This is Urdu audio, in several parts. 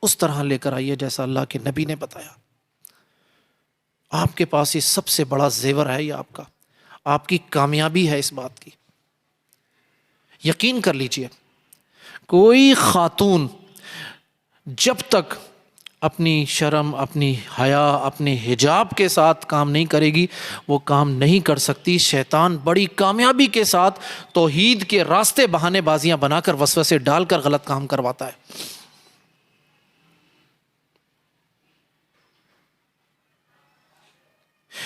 اس طرح لے کر آئیے جیسا اللہ کے نبی نے بتایا۔ آپ کے پاس یہ سب سے بڑا زیور ہے، یہ آپ کی کامیابی ہے اس بات کی۔ یقین کر لیجئے، کوئی خاتون جب تک اپنی شرم، اپنی حیا، اپنے حجاب کے ساتھ کام نہیں کرے گی، وہ کام نہیں کر سکتی۔ شیطان بڑی کامیابی کے ساتھ توحید کے راستے بہانے بازیاں بنا کر وسوسے ڈال کر غلط کام کرواتا ہے۔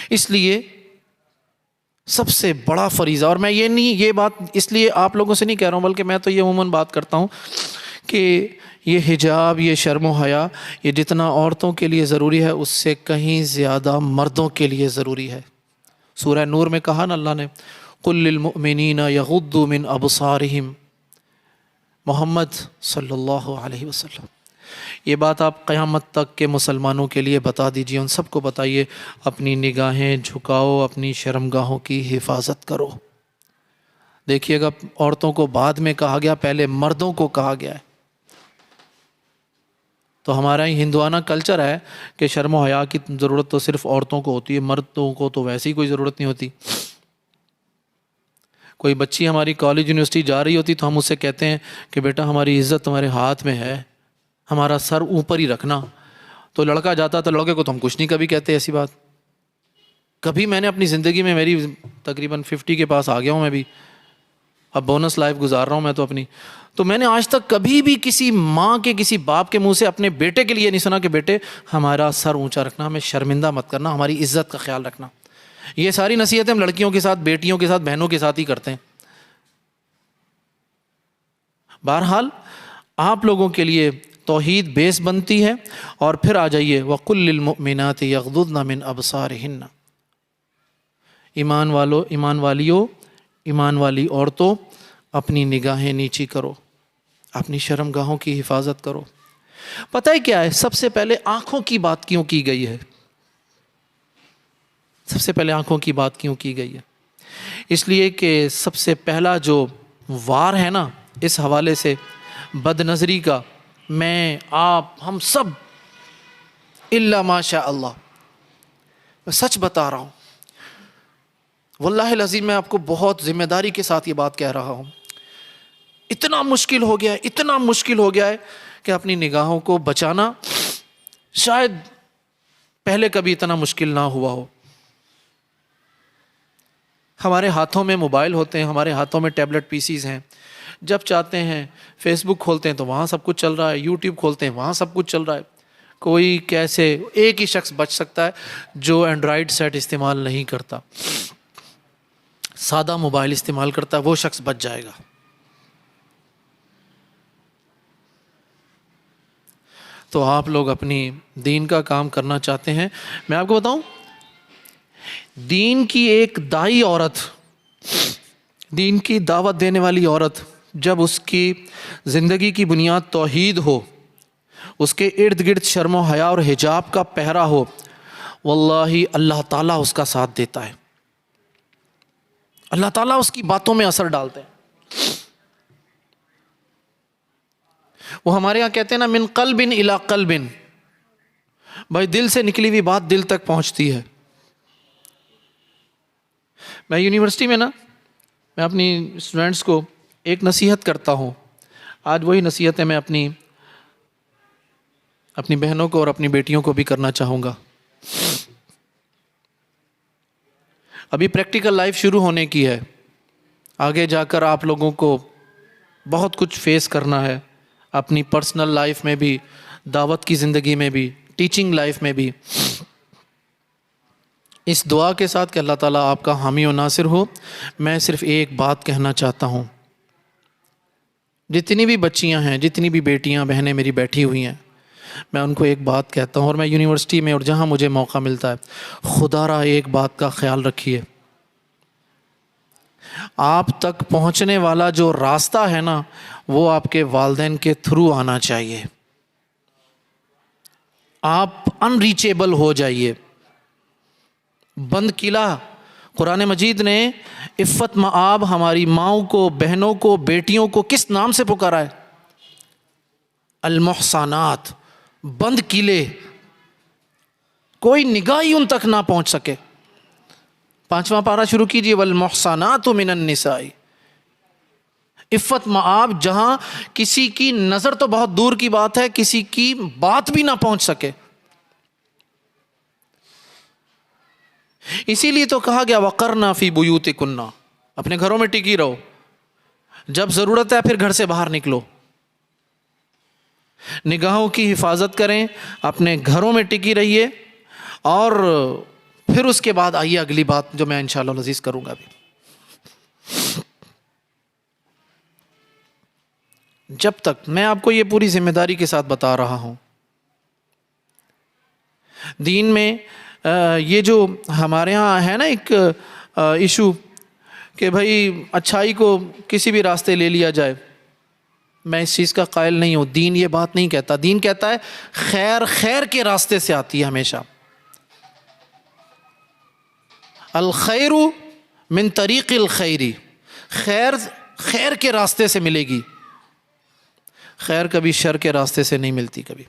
اس لیے سب سے بڑا فریضہ، اور میں یہ بات اس لیے آپ لوگوں سے نہیں کہہ رہا ہوں، بلکہ میں تو یہ عموماً بات کرتا ہوں کہ یہ حجاب، یہ شرم و حیا، یہ جتنا عورتوں کے لیے ضروری ہے اس سے کہیں زیادہ مردوں کے لیے ضروری ہے۔ سورہ نور میں کہا نا اللہ نے، قُل لِّلْمُؤْمِنِينَ يَغُضُّوا مِنْ أَبْصَارِهِمْ، محمد صلی اللہ علیہ وسلم، یہ بات آپ قیامت تک کے مسلمانوں کے لیے بتا دیجئے، ان سب کو بتائیے، اپنی نگاہیں جھکاؤ، اپنی شرمگاہوں کی حفاظت کرو۔ دیکھیے گا عورتوں کو بعد میں کہا گیا، پہلے مردوں کو کہا گیا ہے۔ تو ہمارا ہی ہندوانہ کلچر ہے کہ شرم و حیا کی ضرورت تو صرف عورتوں کو ہوتی ہے، مردوں کو تو ویسے ہی کوئی ضرورت نہیں ہوتی۔ کوئی بچی ہماری کالج یونیورسٹی جا رہی ہوتی تو ہم اس سے کہتے ہیں کہ بیٹا ہماری عزت تمہارے ہاتھ میں ہے، ہمارا سر اوپر ہی رکھنا۔ تو لڑکا جاتا تو لڑکے کو تو ہم کچھ نہیں کبھی کہتے ایسی بات۔ کبھی میں نے اپنی زندگی میں، میری تقریباً 50 کے پاس آ گیا ہوں میں بھی، اب بونس لائف گزار رہا ہوں میں تو اپنی، تو میں نے آج تک کبھی بھی کسی ماں کے، کسی باپ کے منہ سے اپنے بیٹے کے لیے نہیں سنا کہ بیٹے ہمارا سر اونچا رکھنا، ہمیں شرمندہ مت کرنا، ہماری عزت کا خیال رکھنا۔ یہ ساری نصیحتیں ہم لڑکیوں کے ساتھ، بیٹیوں کے ساتھ، بہنوں کے ساتھ ہی کرتے ہیں۔ بہرحال آپ لوگوں کے لیے توحید بیس بنتی ہے، اور پھر آ جائیے وَقُلْ لِلْمُؤْمِنَاتِ يَغْضُضْنَ مِنْ أَبْصَارِهِنَّ، ایمان والو، ایمان والیوں، ایمان والی عورتوں، اپنی نگاہیں نیچی کرو، اپنی شرمگاہوں کی حفاظت کرو۔ پتہ ہے کیا ہے، سب سے پہلے آنکھوں کی بات کیوں کی گئی ہے؟ سب سے پہلے آنکھوں کی بات کیوں کی گئی ہے؟ اس لیے کہ سب سے پہلا جو وار ہے نا اس حوالے سے بد نظری کا، میں، آپ، ہم سب، الا ماشاء اللہ، میں سچ بتا رہا ہوں، واللہ العظیم میں آپ کو بہت ذمہ داری کے ساتھ یہ بات کہہ رہا ہوں، اتنا مشکل ہو گیا ہے، اتنا مشکل ہو گیا ہے کہ اپنی نگاہوں کو بچانا شاید پہلے کبھی اتنا مشکل نہ ہوا ہو۔ ہمارے ہاتھوں میں موبائل ہوتے ہیں، ہمارے ہاتھوں میں ٹیبلٹ پی سیز ہیں، جب چاہتے ہیں فیس بک کھولتے ہیں تو وہاں سب کچھ چل رہا ہے، یوٹیوب کھولتے ہیں وہاں سب کچھ چل رہا ہے۔ کوئی کیسے، ایک ہی شخص بچ سکتا ہے جو اینڈرائڈ سیٹ استعمال نہیں کرتا، سادہ موبائل استعمال کرتا ہے، وہ شخص بچ جائے گا۔ تو آپ لوگ اپنی دین کا کام کرنا چاہتے ہیں، میں آپ کو بتاؤں، دین کی ایک دائی عورت، دین کی دعوت دینے والی عورت، جب اس کی زندگی کی بنیاد توحید ہو، اس کے ارد گرد شرم و حیا اور حجاب کا پہرا ہو، واللہ اللہ تعالیٰ اس کا ساتھ دیتا ہے، اللہ تعالیٰ اس کی باتوں میں اثر ڈالتے ہیں۔ وہ ہمارے یہاں کہتے ہیں نا، من قلب الی قلب، بھائی دل سے نکلی ہوئی بات دل تک پہنچتی ہے۔ میں یونیورسٹی میں نا، میں اپنی اسٹوڈنٹس کو ایک نصیحت کرتا ہوں، آج وہی نصیحتیں میں اپنی بہنوں کو اور اپنی بیٹیوں کو بھی کرنا چاہوں گا۔ ابھی پریکٹیکل لائف شروع ہونے کی ہے، آگے جا کر آپ لوگوں کو بہت کچھ فیس کرنا ہے، اپنی پرسنل لائف میں بھی، دعوت کی زندگی میں بھی، ٹیچنگ لائف میں بھی۔ اس دعا کے ساتھ کہ اللہ تعالیٰ آپ کا حامی و ناصر ہو، میں صرف ایک بات کہنا چاہتا ہوں، جتنی بھی بچیاں ہیں، جتنی بھی بیٹیاں بہنیں میری بیٹھی ہوئی ہیں، میں ان کو ایک بات کہتا ہوں، اور میں یونیورسٹی میں اور جہاں مجھے موقع ملتا ہے، خدا را ایک بات کا خیال رکھیے، آپ تک پہنچنے والا جو راستہ ہے نا، وہ آپ کے والدین کے تھرو آنا چاہیے، آپ ان ریچیبل ہو جائیے۔ بند قلعہ قرآن مجید نے عفت مآب ہماری ماؤں کو، بہنوں کو، بیٹیوں کو کس نام سے پکارا ہے؟ المحصنات، بند قلعے، کوئی نگاہ ہی ان تک نہ پہنچ سکے۔ 5واں پارہ شروع کیجیے، والمحصنات من النساء، عفت مآب، جہاں کسی کی نظر تو بہت دور کی بات ہے، کسی کی بات بھی نہ پہنچ سکے۔ اسی لیے تو کہا گیا وقرنا فی بیوتکن، اپنے گھروں میں ٹکی رہو، جب ضرورت ہے پھر گھر سے باہر نکلو، نگاہوں کی حفاظت کریں، اپنے گھروں میں ٹکی رہیے، اور پھر اس کے بعد آئیے اگلی بات جو میں انشاءاللہ العزیز کروں گا ابھی۔ جب تک میں آپ کو یہ پوری ذمہ داری کے ساتھ بتا رہا ہوں، دین میں یہ جو ہمارے ہاں ہے نا ایک ایشو کہ بھائی اچھائی کو کسی بھی راستے لے لیا جائے، میں اس چیز کا قائل نہیں ہوں۔ دین یہ بات نہیں کہتا، دین کہتا ہے خیر خیر کے راستے سے آتی ہے ہمیشہ، الخیر من طریق الخیری، خیر خیر کے راستے سے ملے گی، خیر کبھی شر کے راستے سے نہیں ملتی کبھی۔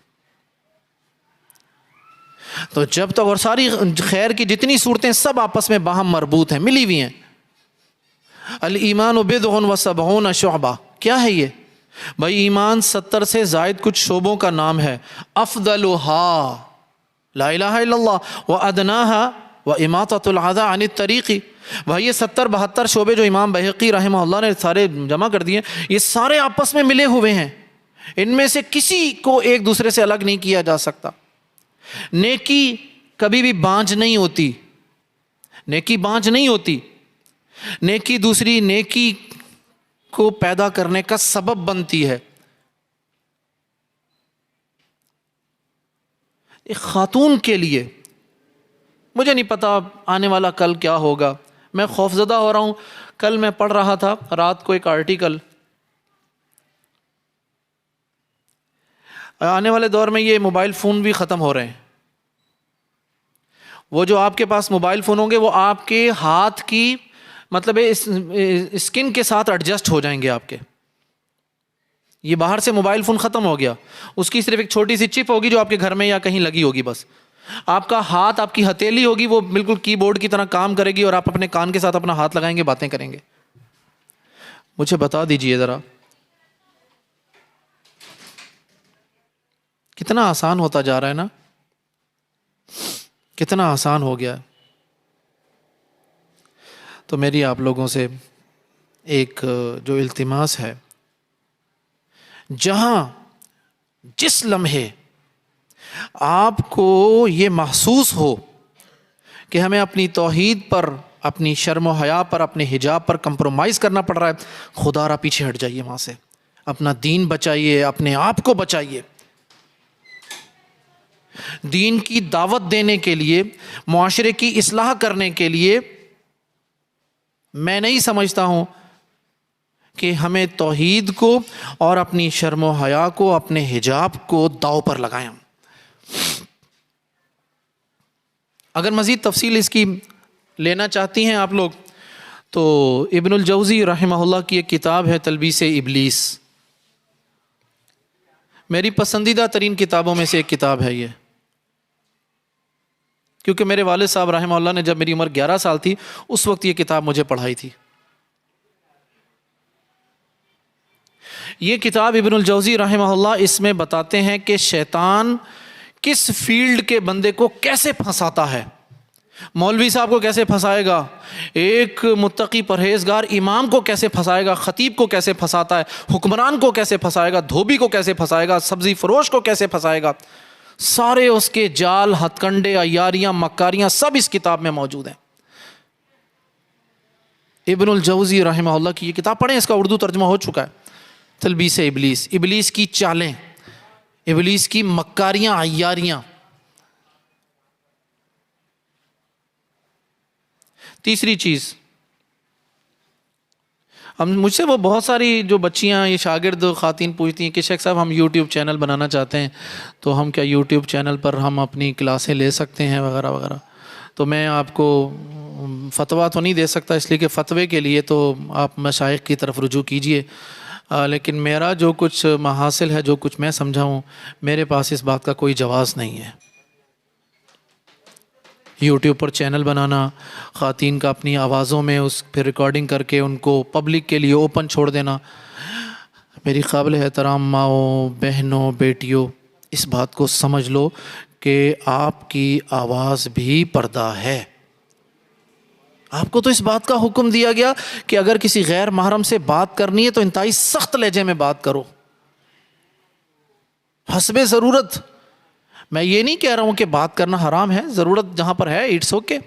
تو جب تک، اور ساری خیر کی جتنی صورتیں سب آپس میں باہم مربوط ہیں، ملی ہوئی ہیں۔ الایمان بضع و سبعون شعبہ، کیا ہے یہ؟ بھائی ایمان 70 سے زائد کچھ شعبوں کا نام ہے۔ افضلها لا الہ الا اللہ وادناها واماطۃ الاذى عن الطریق۔ بھائی یہ 70-72 شعبے جو امام بہقی رحمہ اللہ نے سارے جمع کر دیے، یہ سارے آپس میں ملے ہوئے ہیں، ان میں سے کسی کو ایک دوسرے سے الگ نہیں کیا جا سکتا۔ نیکی کبھی بھی بانجھ نہیں ہوتی، نیکی بانجھ نہیں ہوتی، نیکی دوسری نیکی کو پیدا کرنے کا سبب بنتی ہے۔ ایک خاتون کے لیے، مجھے نہیں پتا آنے والا کل کیا ہوگا، میں خوفزدہ ہو رہا ہوں۔ کل میں پڑھ رہا تھا رات کو ایک آرٹیکل، آنے والے دور میں یہ موبائل فون بھی ختم ہو رہے ہیں۔ وہ جو آپ کے پاس موبائل فون ہوں گے وہ آپ کے ہاتھ کی مطلب اسکن کے ساتھ ایڈجسٹ ہو جائیں گے آپ کے۔ یہ باہر سے موبائل فون ختم ہو گیا، اس کی صرف ایک چھوٹی سی چپ ہوگی جو آپ کے گھر میں یا کہیں لگی ہوگی، بس آپ کا ہاتھ، آپ کی ہتھیلی ہوگی، وہ بالکل کی بورڈ کی طرح کام کرے گی، اور آپ اپنے کان کے ساتھ اپنا ہاتھ لگائیں گے، باتیں کریں گے۔ مجھے بتا دیجئے ذرا کتنا آسان ہوتا جا رہا ہے نا، کتنا آسان ہو گیا۔ تو میری آپ لوگوں سے ایک جو التماس ہے، جہاں جس لمحے آپ کو یہ محسوس ہو کہ ہمیں اپنی توحید پر، اپنی شرم و حیا پر، اپنے حجاب پر کمپرومائز کرنا پڑ رہا ہے، خدا را پیچھے ہٹ جائیے وہاں سے، اپنا دین بچائیے، اپنے آپ کو بچائیے۔ دین کی دعوت دینے کے لیے، معاشرے کی اصلاح کرنے کے لیے، میں نہیں سمجھتا ہوں کہ ہمیں توحید کو اور اپنی شرم و حیا کو، اپنے حجاب کو داؤ پر لگائیں۔ اگر مزید تفصیل اس کی لینا چاہتی ہیں آپ لوگ تو ابن الجوزی رحمہ اللہ کی ایک کتاب ہے تلبیس ابلیس، میری پسندیدہ ترین کتابوں میں سے ایک کتاب ہے یہ، کیونکہ میرے والد صاحب رحمہ اللہ نے جب میری عمر 11 سال تھی اس وقت یہ کتاب مجھے پڑھائی تھی۔ یہ کتاب ابن الجوزی رحمہ اللہ اس میں بتاتے ہیں کہ شیطان کس فیلڈ کے بندے کو کیسے پھنساتا ہے، مولوی صاحب کو کیسے پھنسائے گا، ایک متقی پرہیزگار امام کو کیسے پھنسائے گا، خطیب کو کیسے پھنساتا ہے، حکمران کو کیسے پھنسائے گا، دھوبی کو کیسے پھنسائے گا، سبزی فروش کو کیسے پھنسائے گا، سارے اس کے جال، ہتھ کنڈے، عیاریاں، مکاریاں سب اس کتاب میں موجود ہیں۔ ابن الجوزی رحمہ اللہ کی یہ کتاب پڑھیں، اس کا اردو ترجمہ ہو چکا ہے، تلبیس ابلیس، ابلیس کی چالیں، ابلیس کی مکاریاں، عیاریاں۔ تیسری چیز، مجھ سے وہ بہت ساری جو بچیاں، یہ شاگرد خواتین پوچھتی ہیں کہ شیخ صاحب ہم یوٹیوب چینل بنانا چاہتے ہیں، تو ہم کیا یوٹیوب چینل پر ہم اپنی کلاسیں لے سکتے ہیں وغیرہ وغیرہ۔ تو میں آپ کو فتویٰ تو نہیں دے سکتا، اس لیے کہ فتوے کے لیے تو آپ مشائخ کی طرف رجوع کیجئے، لیکن میرا جو کچھ محاصل ہے، جو کچھ میں سمجھا ہوں، میرے پاس اس بات کا کوئی جواز نہیں ہے۔ یوٹیوب پر چینل بنانا، خواتین کا اپنی آوازوں میں اس پھر ریکارڈنگ کر کے ان کو پبلک کے لیے اوپن چھوڑ دینا، میری قابل احترام ماؤں، بہنوں، بیٹیوں، اس بات کو سمجھ لو کہ آپ کی آواز بھی پردہ ہے۔ آپ کو تو اس بات کا حکم دیا گیا کہ اگر کسی غیر محرم سے بات کرنی ہے تو انتہائی سخت لہجے میں بات کرو، حسب ضرورت۔ میں یہ نہیں کہہ رہا ہوں کہ بات کرنا حرام ہے، ضرورت جہاں پر ہے اٹس اوکے۔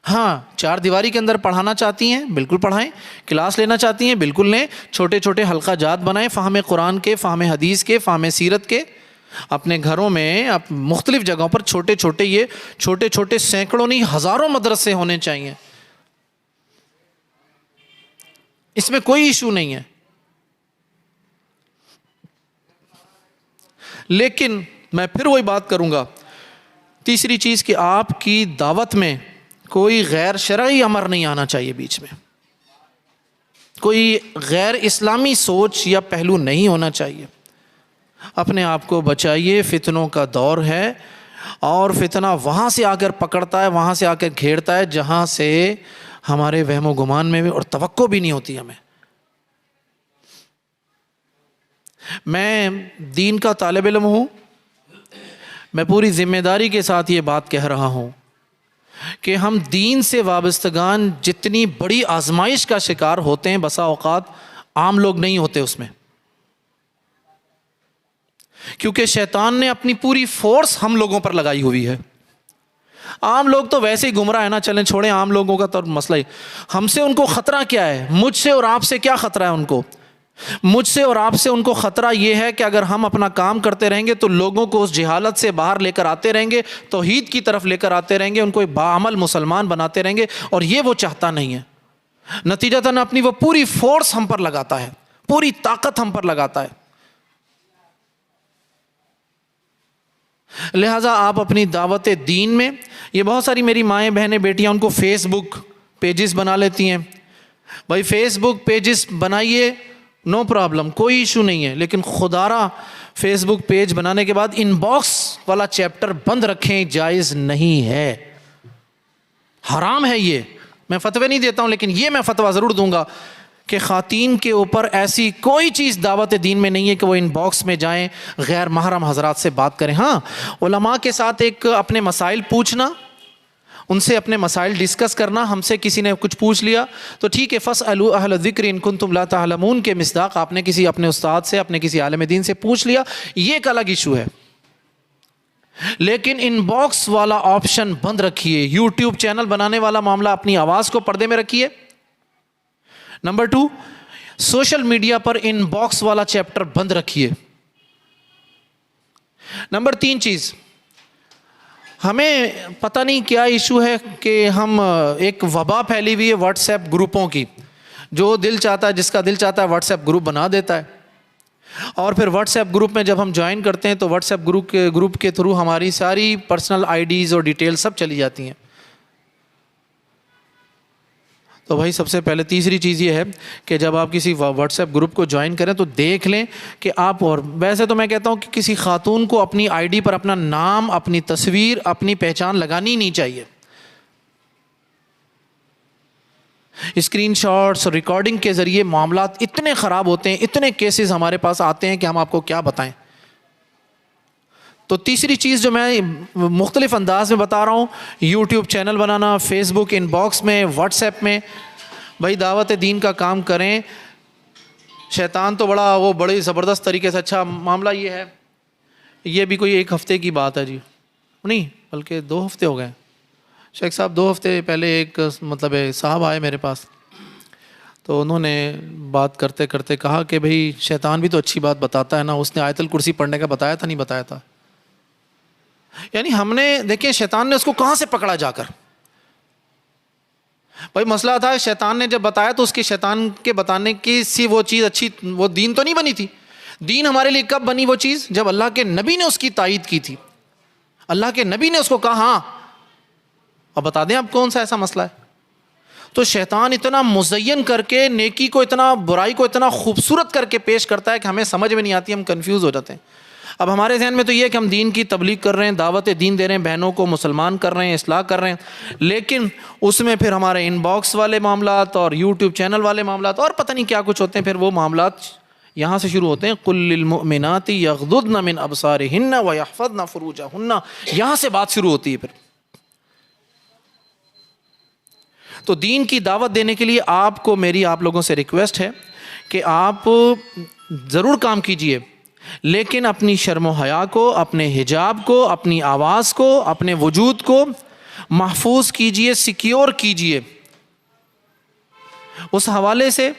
ہاں، چار دیواری کے اندر پڑھانا چاہتی ہیں بالکل پڑھائیں، کلاس لینا چاہتی ہیں بالکل لیں، چھوٹے چھوٹے حلقہ جات بنائیں، فہم قرآن کے، فہم حدیث کے، فہم سیرت کے، اپنے گھروں میں مختلف جگہوں پر چھوٹے چھوٹے سینکڑوں نہیں ہزاروں مدرسے ہونے چاہیے، اس میں کوئی ایشو نہیں ہے۔ لیکن میں پھر وہی بات کروں گا، تیسری چیز کہ آپ کی دعوت میں کوئی غیر شرعی امر نہیں آنا چاہیے، بیچ میں کوئی غیر اسلامی سوچ یا پہلو نہیں ہونا چاہیے۔ اپنے آپ کو بچائیے، فتنوں کا دور ہے، اور فتنہ وہاں سے آ کر پکڑتا ہے، وہاں سے آ کر گھیرتا ہے جہاں سے ہمارے وہم و گمان میں بھی اور توقع بھی نہیں ہوتی ہمیں۔ میں دین کا طالب علم ہوں، میں پوری ذمہ داری کے ساتھ یہ بات کہہ رہا ہوں کہ ہم دین سے وابستگان جتنی بڑی آزمائش کا شکار ہوتے ہیں، بسا اوقات عام لوگ نہیں ہوتے اس میں، کیونکہ شیطان نے اپنی پوری فورس ہم لوگوں پر لگائی ہوئی ہے۔ عام لوگ تو ویسے ہی گمراہ ہے نا، چلیں چھوڑیں عام لوگوں کا تو مسئلہ ہی، ہم سے ان کو خطرہ کیا ہے؟ مجھ سے اور آپ سے کیا خطرہ ہے ان کو؟ مجھ سے اور آپ سے ان کو خطرہ یہ ہے کہ اگر ہم اپنا کام کرتے رہیں گے تو لوگوں کو اس جہالت سے باہر لے کر آتے رہیں گے، توحید کی طرف لے کر آتے رہیں گے، ان کو ایک باعمل مسلمان بناتے رہیں گے، اور یہ وہ چاہتا نہیں ہے۔ نتیجتاً اپنی وہ پوری فورس ہم پر لگاتا ہے، پوری طاقت ہم پر لگاتا ہے۔ لہٰذا آپ اپنی دعوت دین میں، یہ بہت ساری میری مائیں بہنیں بیٹیاں ان کو فیس بک پیجز بنا لیتی ہیں، بھائی فیس بک پیجز بنائیے، نو پرابلم، کوئی ایشو نہیں ہے، لیکن خدارا فیس بک پیج بنانے کے بعد ان باکس والا چیپٹر بند رکھیں، جائز نہیں ہے، حرام ہے یہ۔ میں فتوی نہیں دیتا ہوں، لیکن یہ میں فتویٰ ضرور دوں گا کہ خواتین کے اوپر ایسی کوئی چیز دعوت دین میں نہیں ہے کہ وہ ان باکس میں جائیں، غیر محرم حضرات سے بات کریں۔ ہاں، علماء کے ساتھ ایک اپنے مسائل پوچھنا، ان سے اپنے مسائل ڈسکس کرنا، ہم سے کسی نے کچھ پوچھ لیا تو ٹھیک ہے، فاسألوا اہل الذکر ان کنتم لا تعلمون کے مصداق آپ نے کسی اپنے استاد سے، اپنے کسی عالم دین سے پوچھ لیا، یہ ایک الگ ایشو ہے۔ لیکن ان باکس والا آپشن بند رکھیے، یوٹیوب چینل بنانے والا معاملہ اپنی آواز کو پردے میں رکھیے۔ Number 2، social media per in box والا چیپٹر بند رکھیے۔ نمبر 3 چیز، ہمیں پتہ نہیں کیا ایشو ہے کہ ہم ایک وبا پھیلی ہوئی ہے واٹس ایپ گروپوں کی، جو دل چاہتا ہے، جس کا دل چاہتا ہے واٹس ایپ گروپ بنا دیتا ہے، اور پھر واٹس ایپ گروپ میں جب ہم جوائن کرتے ہیں تو واٹس ایپ گروپ کے تھرو ہماری ساری پرسنل آئی ڈیز اور ڈیٹیل سب چلی جاتی ہیں۔ تو بھائی سب سے پہلے تیسری چیز یہ ہے کہ جب آپ کسی واٹس ایپ گروپ کو جوائن کریں تو دیکھ لیں کہ آپ، اور ویسے تو میں کہتا ہوں کہ کسی خاتون کو اپنی آئی ڈی پر اپنا نام، اپنی تصویر، اپنی پہچان لگانی نہیں چاہیے۔ اسکرین شاٹس اور ریکارڈنگ کے ذریعے معاملات اتنے خراب ہوتے ہیں، اتنے کیسز ہمارے پاس آتے ہیں کہ ہم آپ کو کیا بتائیں۔ تو تیسری چیز جو میں مختلف انداز میں بتا رہا ہوں، یوٹیوب چینل بنانا، فیس بک ان باکس میں، واٹس ایپ میں، بھائی دعوت دین کا کام کریں۔ شیطان تو بڑی زبردست طریقے سے، اچھا معاملہ یہ ہے، یہ بھی کوئی 1 ہفتے کی بات ہے جی، نہیں بلکہ 2 ہفتے ہو گئے شیخ صاحب، 2 ہفتے پہلے ایک صاحب آئے میرے پاس، تو انہوں نے بات کرتے کرتے کہا کہ بھئی شیطان بھی تو اچھی بات بتاتا ہے نا، اس نے آیت الکرسی پڑھنے کا بتایا تھا، نہیں بتایا تھا؟ یعنی ہم نے دیکھیں شیطان نے اس کو کہاں سے پکڑا جا کر۔ بھائی مسئلہ تھا، شیطان نے جب بتایا تو اس کے شیطان کے بتانے کی وہ چیز اچھی، وہ دین تو نہیں بنی تھی۔ دین ہمارے لیے کب بنی وہ چیز؟ جب اللہ کے نبی نے اس کی تائید کی تھی، اللہ کے نبی نے اس کو کہا۔ ہاں، اب بتا دیں آپ کون سا ایسا مسئلہ ہے؟ تو شیطان اتنا مزین کر کے نیکی کو اتنا، برائی کو اتنا خوبصورت کر کے پیش کرتا ہے کہ ہمیں سمجھ میں نہیں آتی، ہم کنفیوز ہو جاتے ہیں۔ اب ہمارے ذہن میں تو یہ ہے کہ ہم دین کی تبلیغ کر رہے ہیں، دعوت دین دے رہے ہیں، بہنوں کو مسلمان کر رہے ہیں، اصلاح کر رہے ہیں، لیکن اس میں پھر ہمارے ان باکس والے معاملات اور یوٹیوب چینل والے معاملات اور پتہ نہیں کیا کچھ ہوتے ہیں، پھر وہ معاملات یہاں سے شروع ہوتے ہیں، قُل لِّلْمُؤْمِنَاتِ يَغْضُضْنَ مِنْ أَبْصَارِهِنَّ وَيَحْفَظْنَ فُرُوجَهُنَّ، یہاں سے بات شروع ہوتی ہے۔ پھر تو دین کی دعوت دینے کے لیے آپ کو میری آپ لوگوں سے ریکویسٹ ہے کہ آپ ضرور کام کیجئے، لیکن اپنی شرم و حیا کو، اپنے حجاب کو، اپنی آواز کو، اپنے وجود کو محفوظ کیجئے، سیکیور کیجئے۔ اس حوالے سے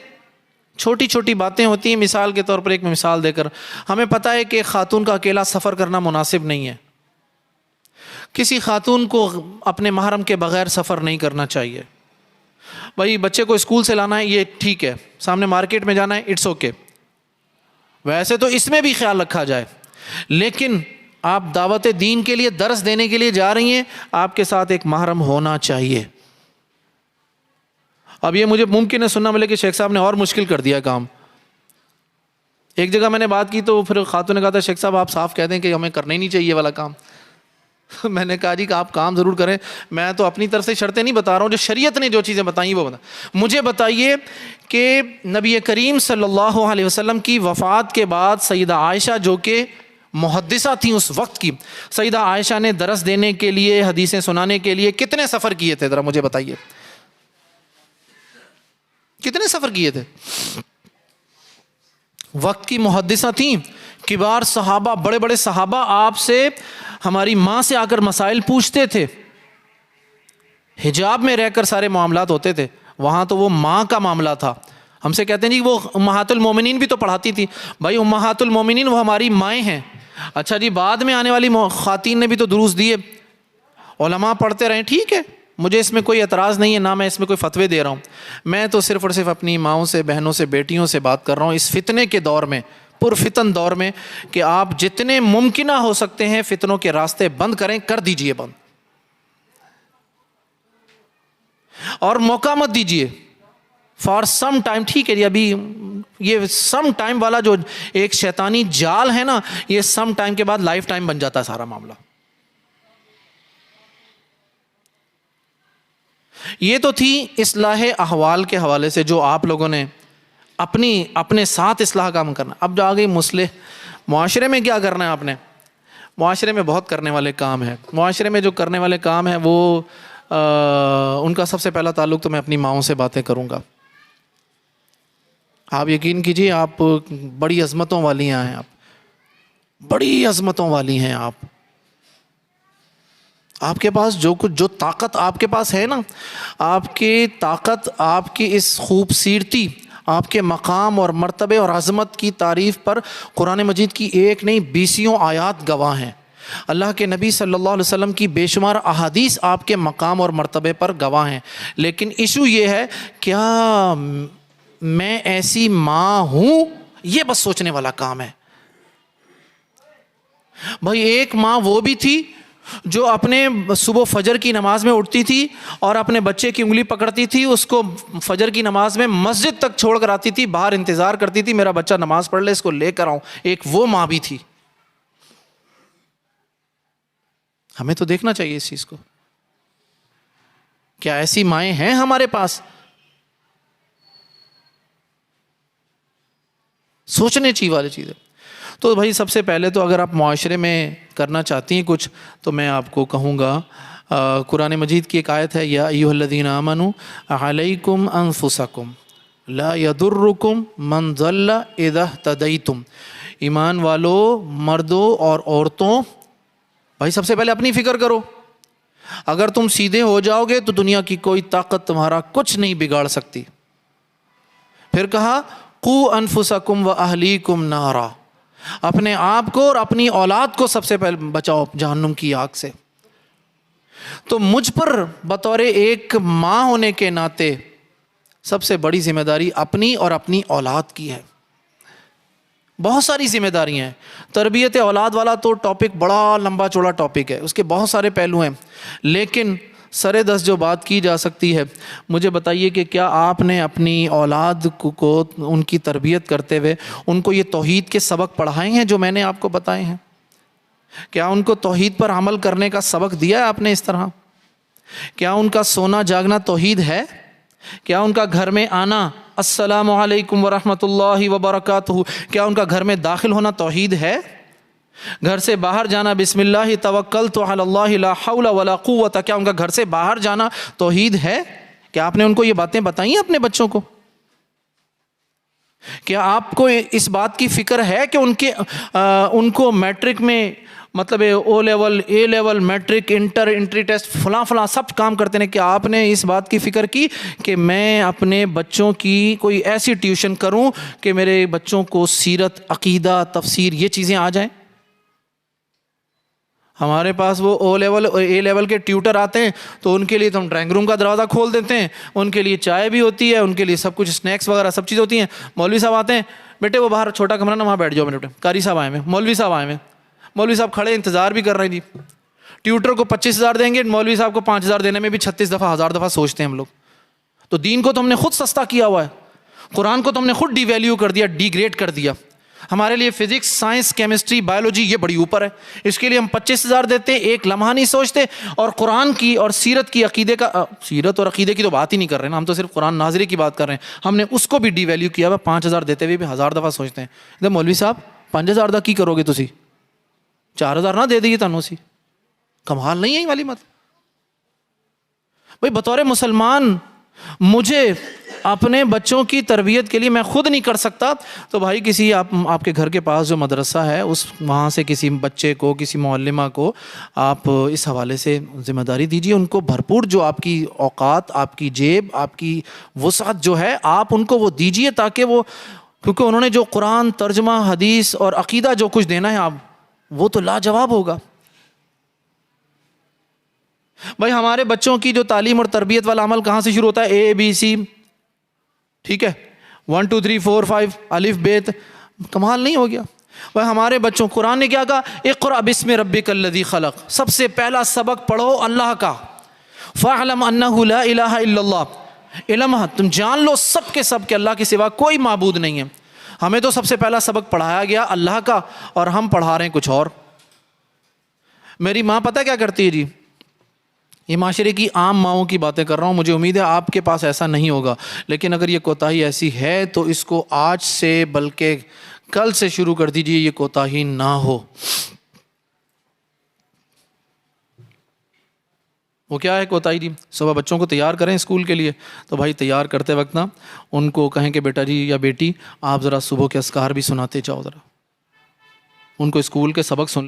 چھوٹی چھوٹی باتیں ہوتی ہیں، مثال کے طور پر ایک مثال دے کر، ہمیں پتہ ہے کہ خاتون کا اکیلا سفر کرنا مناسب نہیں ہے، کسی خاتون کو اپنے محرم کے بغیر سفر نہیں کرنا چاہیے۔ بھائی بچے کو اسکول سے لانا ہے، یہ ٹھیک ہے، سامنے مارکیٹ میں جانا ہے، اٹس اوکے، ویسے تو اس میں بھی خیال رکھا جائے، لیکن آپ دعوت دین کے لیے، درس دینے کے لیے جا رہی ہیں، آپ کے ساتھ ایک محرم ہونا چاہیے۔ اب یہ مجھے ممکن ہے سننا ملے کہ شیخ صاحب نے اور مشکل کر دیا کام۔ ایک جگہ میں نے بات کی تو پھر خاتون نے کہا تھا شیخ صاحب آپ صاف کہہ دیں کہ ہمیں کرنا ہی نہیں چاہیے یہ والا کام۔ میں نے کہا جی کہ آپ کام ضرور کریں، میں تو اپنی طرف سے شرطیں نہیں بتا رہا ہوں، جو شریعت نے جو چیزیں بتائیں وہ بتا۔ مجھے بتائیے کہ نبی کریم صلی اللہ علیہ وسلم کی وفات کے بعد سیدہ عائشہ جو کہ محدثہ تھیں اس وقت کی، سیدہ عائشہ نے درس دینے کے لیے، حدیثیں سنانے کے لیے کتنے سفر کیے تھے؟ ذرا مجھے بتائیے کتنے سفر کیے تھے؟ وقت کی محدثہ تھیں، کبار صحابہ، بڑے بڑے صحابہ آپ سے، ہماری ماں سے آ کر مسائل پوچھتے تھے، حجاب میں رہ کر سارے معاملات ہوتے تھے، وہاں تو وہ ماں کا معاملہ تھا۔ ہم سے کہتے ہیں جی وہ امہات المومنین بھی تو پڑھاتی تھی، بھائی امہات المومنین وہ ہماری مائیں ہیں۔ اچھا جی بعد میں آنے والی خواتین نے بھی تو دروس دیے، علماء پڑھتے رہیں، ٹھیک ہے، مجھے اس میں کوئی اعتراض نہیں ہے، نہ میں اس میں کوئی فتوے دے رہا ہوں، میں تو صرف اور صرف اپنی ماؤں سے، بہنوں سے، بیٹیوں سے بات کر رہا ہوں اس فتنے کے دور میں، پرفتن دور میں، کہ آپ جتنے ممکنہ ہو سکتے ہیں فتنوں کے راستے بند کریں، کر دیجئے بند، اور موقع مت دیجئے فار سم ٹائم۔ ٹھیک ہے جی ابھی یہ سم ٹائم والا جو ایک شیطانی جال ہے نا، یہ سم ٹائم کے بعد لائف ٹائم بن جاتا ہے سارا معاملہ۔ یہ تو تھی اصلاح احوال کے حوالے سے جو آپ لوگوں نے اپنے ساتھ اصلاح کام کرنا۔ اب جو آ گئی مصلح، معاشرے میں کیا کرنا ہے آپ نے؟ معاشرے میں بہت کرنے والے کام ہیں۔ معاشرے میں جو کرنے والے کام ہیں وہ ان کا سب سے پہلا تعلق تو میں اپنی ماؤں سے باتیں کروں گا۔ آپ یقین کیجئے آپ بڑی عظمتوں والی ہیں، آپ بڑی عظمتوں والی ہیں، آپ کے پاس جو کچھ، جو طاقت آپ کے پاس ہے نا، آپ کی طاقت، آپ کی اس خوبصورتی، آپ کے مقام اور مرتبے اور عظمت کی تعریف پر قرآن مجید کی ایک نہیں 20 آیات گواہ ہیں، اللہ کے نبی صلی اللہ علیہ وسلم کی بے شمار احادیث آپ کے مقام اور مرتبے پر گواہ ہیں۔ لیکن ایشو یہ ہے کیا میں ایسی ماں ہوں؟ یہ بس سوچنے والا کام ہے۔ بھائی ایک ماں وہ بھی تھی جو اپنے صبح فجر کی نماز میں اٹھتی تھی اور اپنے بچے کی انگلی پکڑتی تھی، اس کو فجر کی نماز میں مسجد تک چھوڑ کر آتی تھی، باہر انتظار کرتی تھی میرا بچہ نماز پڑھ لے، اس کو لے کر آؤں۔ ایک وہ ماں بھی تھی۔ ہمیں تو دیکھنا چاہیے اس چیز کو، کیا ایسی مائیں ہیں ہمارے پاس؟ سوچنے چاہیے والی چیز ہے۔ تو بھائی سب سے پہلے تو اگر آپ معاشرے میں کرنا چاہتی ہیں کچھ، تو میں آپ کو کہوں گا قرآن مجید کی ایک آیت ہے، یا ایھا الذین آمنوا علیکم انفسکم لا یضرکم من ضل اذا اہتدیتم۔ ایمان والو، مردوں اور عورتوں، بھائی سب سے پہلے اپنی فکر کرو۔ اگر تم سیدھے ہو جاؤ گے تو دنیا کی کوئی طاقت تمہارا کچھ نہیں بگاڑ سکتی۔ پھر کہا قوا انفسکم واہلیکم نارا، اپنے آپ کو اور اپنی اولاد کو سب سے پہلے بچاؤ جہنم کی آگ سے۔ تو مجھ پر بطور ایک ماں ہونے کے ناطے سب سے بڑی ذمہ داری اپنی اور اپنی اولاد کی ہے۔ بہت ساری ذمہ داریاں ہیں، تربیت اولاد والا تو ٹاپک بڑا لمبا چوڑا ٹاپک ہے، اس کے بہت سارے پہلو ہیں، لیکن سرے دست جو بات کی جا سکتی ہے، مجھے بتائیے کہ کیا آپ نے اپنی اولاد کو ان کی تربیت کرتے ہوئے ان کو یہ توحید کے سبق پڑھائے ہیں جو میں نے آپ کو بتائے ہیں؟ کیا ان کو توحید پر عمل کرنے کا سبق دیا ہے آپ نے اس طرح؟ کیا ان کا سونا جاگنا توحید ہے؟ کیا ان کا گھر میں آنا السلام علیکم ورحمۃ اللہ وبرکاتہ، کیا ان کا گھر میں داخل ہونا توحید ہے؟ گھر سے باہر جانا بسم اللہ توکلت علی اللہ لا حول ولا قوت، کیا ان کا گھر سے باہر جانا توحید ہے؟ کیا آپ نے ان کو یہ باتیں بتائی ہیں اپنے بچوں کو؟ کیا آپ کو اس بات کی فکر ہے کہ ان کو میٹرک میں مطلب او لیول، اے لیول، میٹرک، انٹری ٹیسٹ، فلاں سب کام کرتے ہیں، کیا آپ نے اس بات کی فکر کی کہ میں اپنے بچوں کی کوئی ایسی ٹیوشن کروں کہ میرے بچوں کو سیرت، عقیدہ، تفسیر یہ چیزیں آ جائیں؟ ہمارے پاس وہ او لیول اور اے لیول کے ٹیوٹر آتے ہیں تو ان کے لیے تو ہم ڈرائنگ روم کا دروازہ کھول دیتے ہیں، ان کے لیے چائے بھی ہوتی ہے، ان کے لیے سب کچھ اسنیکس وغیرہ سب چیز ہوتی ہیں۔ مولوی صاحب آتے ہیں، بیٹے وہ باہر چھوٹا کمرہ نا وہاں بیٹھ جاؤ، بیٹے قاری صاحب آئے ہوئے، مولوی صاحب آئے ہوئے، مولوی صاحب کھڑے انتظار بھی کر رہے ہیں جی۔ ٹیوٹر کو 25,000 دیں گے، مولوی صاحب کو 5,000 دینے میں بھی 36 دفعہ 1000 دفعہ سوچتے ہیں ہم لوگ۔ تو دین کو تو ہم نے خود سستا کیا ہوا ہے، قرآن کو تو ہم نے خود ڈی ویلیو کر دیا، ڈی گریڈ کر دیا۔ ہمارے لیے فزکس، سائنس، کیمسٹری، بایولوجی یہ بڑی اوپر ہے، اس کے لیے ہم 25,000 دیتے ہیں، ایک لمحہ نہیں سوچتے۔ اور قرآن کی اور سیرت کی، عقیدے کا، سیرت اور عقیدے کی تو بات ہی نہیں کر رہے نا، ہم تو صرف قرآن ناظری کی بات کر رہے ہیں، ہم نے اس کو بھی ڈی ویلیو کیا ہوا، 5,000 دیتے ہوئے بھی 1000 دفعہ سوچتے ہیں۔ مولوی صاحب 5,000 دا کی کرو گے تسی؟ 4,000 نہ دے دیے تانوں سی، کمال نہیں ہے یہ والی مت؟ بھائی بطور مسلمان مجھے اپنے بچوں کی تربیت کے لیے میں خود نہیں کر سکتا تو بھائی کسی آپ کے گھر کے پاس جو مدرسہ ہے وہاں سے کسی بچے کو، کسی معلمہ کو آپ اس حوالے سے ذمہ داری دیجیے، ان کو بھرپور جو آپ کی اوقات، آپ کی جیب، آپ کی وسعت جو ہے آپ ان کو وہ دیجیے، تاکہ وہ، کیونکہ انہوں نے جو قرآن، ترجمہ، حدیث اور عقیدہ جو کچھ دینا ہے آپ وہ تو لاجواب ہوگا۔ بھائی ہمارے بچوں کی جو تعلیم اور تربیت والا عمل کہاں سے شروع ہوتا ہے؟ ABC، ٹھیک ہے، 1 2 3 4 5 الف بیت، کمال نہیں ہو گیا؟ بھائی ہمارے بچوں، قرآن نے کیا کہا؟ اقرأ بسم ربک الذی خلق، سب سے پہلا سبق پڑھو اللہ کا، فاعلم انہ لا الہ الا اللہ، علم تم جان لو سب کے سب کہ اللہ کے سوا کوئی معبود نہیں ہے۔ ہمیں تو سب سے پہلا سبق پڑھایا گیا اللہ کا اور ہم پڑھا رہے ہیں کچھ اور۔ میری ماں پتہ کیا کرتی ہے جی، یہ معاشرے کی عام ماؤں کی باتیں کر رہا ہوں، مجھے امید ہے آپ کے پاس ایسا نہیں ہوگا، لیکن اگر یہ کوتاہی ایسی ہے تو اس کو آج سے بلکہ کل سے شروع کر دیجئے، یہ کوتاہی نہ ہو۔ وہ کیا ہے کوتاہی جی؟ صبح بچوں کو تیار کریں اسکول کے لیے، تو بھائی تیار کرتے وقت نا ان کو کہیں کہ بیٹا جی یا بیٹی آپ ذرا صبح کے اذکار بھی سناتے جاؤ، ذرا ان کو اسکول کے سبق سن